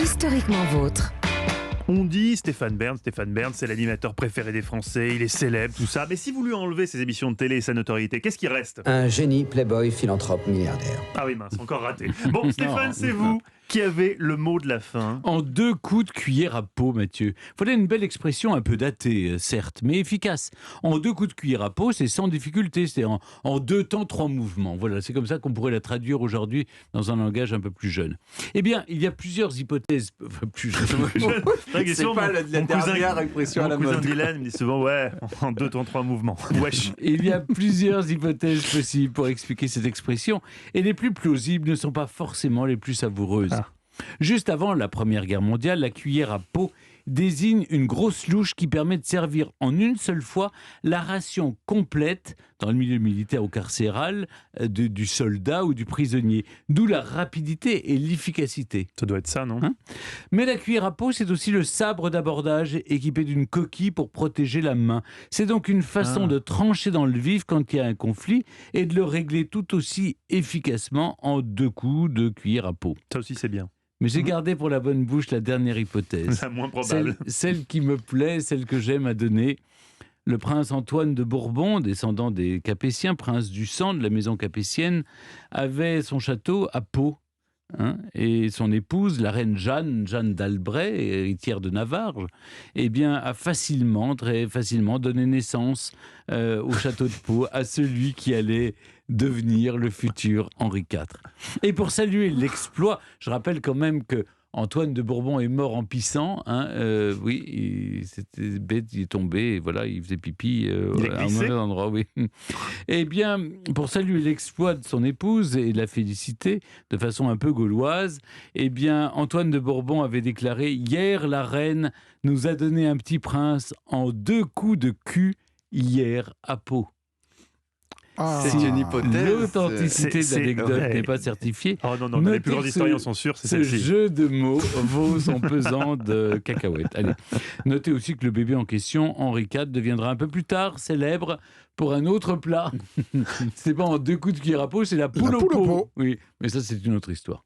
Historiquement vôtre. On dit Stéphane Bern, c'est l'animateur préféré des Français, il est célèbre, tout ça. Mais si vous lui enlevez ses émissions de télé et sa notoriété, qu'est-ce qui reste ? Un génie, playboy, philanthrope, milliardaire. Ah oui, mince, encore raté. Bon, Stéphane, c'est vous qui avez le mot de la fin. En 2 coups de cuillère à peau, Mathieu. Voilà une belle expression un peu datée, certes, mais efficace. En 2 coups de cuillère à peau, c'est sans difficulté. C'est en 2 temps, 3 mouvements. Voilà, c'est comme ça qu'on pourrait la traduire aujourd'hui dans un langage un peu plus jeune. Eh bien, il y a plusieurs hypothèses... plus jeunes. C'est pas la dernière expression à la mode. Mon cousin mode. Dylan me dit souvent, ouais, en 2 temps, 3 mouvements. Wesh. Il y a plusieurs hypothèses possibles pour expliquer cette expression, et les plus plausibles ne sont pas forcément les plus savoureuses. Juste avant la Première Guerre mondiale, la cuillère à peau désigne une grosse louche qui permet de servir en une seule fois la ration complète, dans le milieu militaire ou carcéral, du soldat ou du prisonnier. D'où la rapidité et l'efficacité. Ça doit être ça, non ? Mais la cuillère à peau, c'est aussi le sabre d'abordage équipé d'une coquille pour protéger la main. C'est donc une façon de trancher dans le vif quand il y a un conflit et de le régler tout aussi efficacement en 2 coups de cuillère à peau. Ça aussi, c'est bien. Mais j'ai gardé pour la bonne bouche la dernière hypothèse. La moins probable. Celle qui me plaît, celle que j'aime à donner. Le prince Antoine de Bourbon, descendant des Capétiens, prince du sang de la maison capétienne, avait son château à Pau. Et son épouse, la reine Jeanne d'Albret, héritière de Navarre, eh bien, a très facilement donné naissance au château de Pau à celui qui allait devenir le futur Henri IV. Et pour saluer l'exploit, je rappelle quand même que Antoine de Bourbon est mort en pissant. C'était bête, il est tombé, et voilà, il faisait pipi à un mauvais endroit. Oui. Eh bien, pour saluer l'exploit de son épouse et la féliciter de façon un peu gauloise, eh bien, Antoine de Bourbon avait déclaré « Hier, la reine nous a donné un petit prince en 2 coups de cul, hier à Pau ». C'est une hypothèse. L'authenticité de l'anecdote n'est pas certifiée. Oh non, les plus grands historiens sont sûrs, c'est celle-ci. Ce jeu de mots vaut son pesant de cacahuètes. Allez. Notez aussi que le bébé en question, Henri IV, deviendra un peu plus tard célèbre pour un autre plat. C'est pas en 2 coups de cuillère à peau, c'est la poule au pot. Oui, mais ça, c'est une autre histoire.